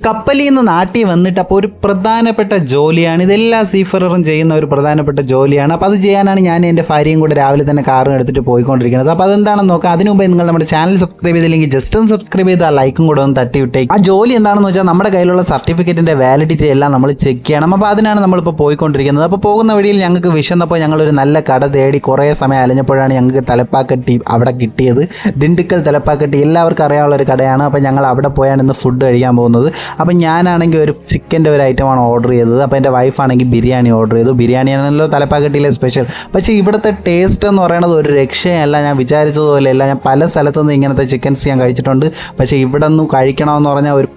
കപ്പലിൽ നിന്ന് നാട്ടിൽ വന്നിട്ട് അപ്പോൾ ഒരു പ്രധാനപ്പെട്ട ജോലിയാണ് ഇതെല്ലാ സീഫററും ചെയ്യുന്ന ഒരു പ്രധാനപ്പെട്ട ജോലിയാണ്. അപ്പോൾ അത് ചെയ്യാനാണ് ഞാൻ എൻ്റെ ഭാര്യയും കൂടെ രാവിലെ തന്നെ കാറും എടുത്തിട്ട് പോയിക്കൊണ്ടിരിക്കുന്നത്. അപ്പോൾ അതെന്താണെന്ന് നോക്കാം. അതിന് മുമ്പ് നിങ്ങൾ നമ്മുടെ ചാനൽ സബ്സ്ക്രൈബ് ചെയ്തില്ലെങ്കിൽ ജസ്റ്റ് ഒന്ന് സബ്സ്ക്രൈബ് ചെയ്ത് ആ ലൈക്കും കൂടെ ഒന്ന് തട്ടി വിട്ടേക്ക്. ആ ജോലി എന്താണെന്ന് വെച്ചാൽ നമ്മുടെ കയ്യിലുള്ള സർട്ടിഫിക്കറ്റിൻ്റെ വാലിഡിറ്റി എല്ലാം നമ്മൾ ചെക്ക് ചെയ്യണം. അപ്പോൾ അതിനാണ് നമ്മളിപ്പോൾ പോയിക്കൊണ്ടിരിക്കുന്നത്. അപ്പോൾ പോകുന്ന വഴിയിൽ ഞങ്ങൾക്ക് വിശന്നപ്പോൾ ഞങ്ങളൊരു നല്ല കട തേടി കുറേ സമയം അലഞ്ഞപ്പോഴാണ് ഞങ്ങൾക്ക് തലപ്പാക്കട്ടി അവിടെ കിട്ടിയത്. ദിണ്ടുക്കൽ തലപ്പാക്കട്ടി എല്ലാവർക്കും അറിയാവുന്ന ഒരു കടയാണ്. അപ്പോൾ ഞങ്ങൾ അവിടെ പോയാണ് ഇന്ന് ഫുഡ് കഴിക്കാൻ പോകുന്നത്. അപ്പം ഞാനാണെങ്കിൽ ഒരു ചിക്കൻ്റെ ഒരു ഐറ്റമാണ് ഓർഡർ ചെയ്തത്. അപ്പോൾ എൻ്റെ വൈഫാണെങ്കിൽ ബിരിയാണി ഓർഡർ ചെയ്തു. ബിരിയാണിയാണല്ലോ തലപ്പാക്കട്ടിയിലെ സ്പെഷ്യൽ. പക്ഷേ ഇവിടുത്തെ ടേസ്റ്റ് എന്ന് പറയുന്നത് ഒരു രക്ഷയല്ല. ഞാൻ വിചാരിച്ചതുപോലെയല്ല. ഞാൻ പല സ്ഥലത്തുനിന്ന് ഇങ്ങനത്തെ ചിക്കൻസ് ഞാൻ കഴിച്ചിട്ടുണ്ട്. പക്ഷേ ഇവിടെ നിന്നും കഴിക്കണമെന്ന് പറഞ്ഞാൽ ഒരു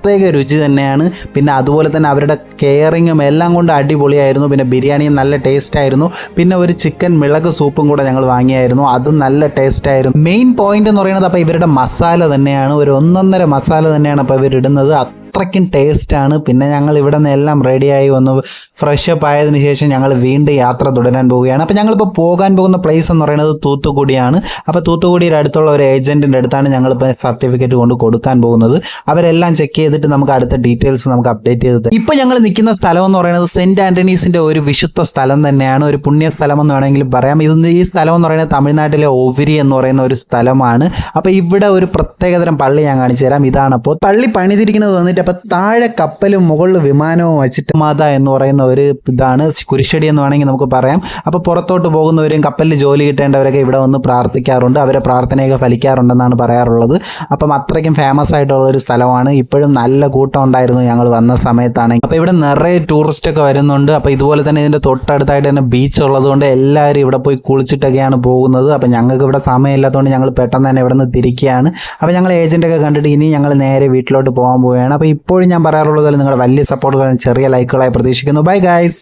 പ്രത്യേക രുചി തന്നെയാണ്. പിന്നെ അതുപോലെ തന്നെ അവരുടെ കെയറിങ്ങും എല്ലാം കൊണ്ട് അടിപൊളിയായിരുന്നു. പിന്നെ ബിരിയാണിയും നല്ല ടേസ്റ്റ് ആയിരുന്നു. പിന്നെ ഒരു ചിക്കൻ മിളക് സൂപ്പും കൂടെ ഞങ്ങൾ വാങ്ങിയായിരുന്നു. അതും നല്ല ടേസ്റ്റ് ആയിരുന്നു. മെയിൻ പോയിന്റ് എന്ന് പറയുന്നത് അപ്പോൾ ഇവരുടെ മസാല തന്നെയാണ്. ഒരു ഒന്നൊന്നര മസാല തന്നെയാണ് അപ്പോൾ ഇവരിടുന്നത്. അത്രയ്ക്കും ടേസ്റ്റാണ്. പിന്നെ ഞങ്ങൾ ഇവിടെ നിന്ന് എല്ലാം റെഡിയായി വന്നു ഫ്രഷപ്പ് ആയതിനു ശേഷം ഞങ്ങൾ വീണ്ടും യാത്ര തുടരാൻ പോവുകയാണ്. അപ്പോൾ ഞങ്ങളിപ്പോൾ പോകാൻ പോകുന്ന പ്ലേസ് എന്ന് പറയുന്നത് തൂത്തുക്കുടിയാണ്. അപ്പോൾ തൂത്തുക്കുടിയുടെ അടുത്തുള്ള ഒരു ഏജൻറ്റിൻ്റെ അടുത്താണ് ഞങ്ങളിപ്പോൾ സർട്ടിഫിക്കറ്റ് കൊണ്ട് കൊടുക്കാൻ പോകുന്നത്. അവരെല്ലാം ചെക്ക് ചെയ്തിട്ട് നമുക്ക് അടുത്ത ഡീറ്റെയിൽസ് നമുക്ക് അപ്ഡേറ്റ് ചെയ്ത് തരും. ഇപ്പോൾ ഞങ്ങൾ നിൽക്കുന്ന സ്ഥലം എന്ന് പറയുന്നത് സെൻറ്റ് ആൻ്റണീസിൻ്റെ ഒരു വിശുദ്ധ സ്ഥലം തന്നെയാണ്. ഒരു പുണ്യ സ്ഥലം എന്ന് വേണമെങ്കിലും പറയാം. ഈ സ്ഥലം എന്ന് പറയുന്നത് തമിഴ്നാട്ടിലെ ഓവിരി എന്ന് പറയുന്ന ഒരു സ്ഥലമാണ്. അപ്പോൾ ഇവിടെ ഒരു പ്രത്യേകതരം പള്ളി ഞാൻ കാണിച്ചു തരാം. ഇതാണ് അപ്പോൾ പള്ളി പണിതിരിക്കുന്നത് വന്നിട്ട് അപ്പോൾ താഴെ കപ്പലും മുകളിൽ വിമാനവും വെച്ചിട്ട് മാത എന്ന് പറയുന്ന ഒരു ഇതാണ് കുരിശടി എന്ന് വേണമെങ്കിൽ നമുക്ക് പറയാം. അപ്പോൾ പുറത്തോട്ട് പോകുന്നവരും കപ്പലിൽ ജോലി കിട്ടേണ്ടവരൊക്കെ ഇവിടെ വന്ന് പ്രാർത്ഥിക്കാറുണ്ട്. അവരെ പ്രാർത്ഥനയൊക്കെ ഫലിക്കാറുണ്ടെന്നാണ് പറയാറുള്ളത്. അപ്പം അത്രയ്ക്കും ഫേമസ് ആയിട്ടുള്ള ഒരു സ്ഥലമാണ്. ഇപ്പോഴും നല്ല കൂട്ടം ഉണ്ടായിരുന്നു ഞങ്ങൾ വന്ന സമയത്താണെങ്കിൽ. അപ്പോൾ ഇവിടെ നിറയെ ടൂറിസ്റ്റൊക്കെ വരുന്നുണ്ട്. അപ്പോൾ ഇതുപോലെ തന്നെ ഇതിൻ്റെ തൊട്ടടുത്തായിട്ട് തന്നെ ബീച്ച് ഉള്ളതുകൊണ്ട് എല്ലാവരും ഇവിടെ പോയി കുളിച്ചിട്ടൊക്കെയാണ് പോകുന്നത്. അപ്പോൾ ഞങ്ങൾക്ക് ഇവിടെ സമയമില്ലാത്തതുകൊണ്ട് ഞങ്ങൾ പെട്ടെന്ന് തന്നെ ഇവിടെ നിന്ന് തിരിക്കുകയാണ്. അപ്പോൾ ഞങ്ങൾ ഏജൻറ്റൊക്കെ കണ്ടിട്ട് ഇനി ഞങ്ങൾ നേരെ വീട്ടിലോട്ട് പോകാൻ പോവുകയാണ്. അപ്പോൾ ഇപ്പോഴും ഞാൻ പറയാറുള്ളത് നിങ്ങളുടെ വലിയ സപ്പോർട്ടുകളും ചെറിയ ലൈക്കുകളായി പ്രതീക്ഷിക്കുന്നു. Bye guys.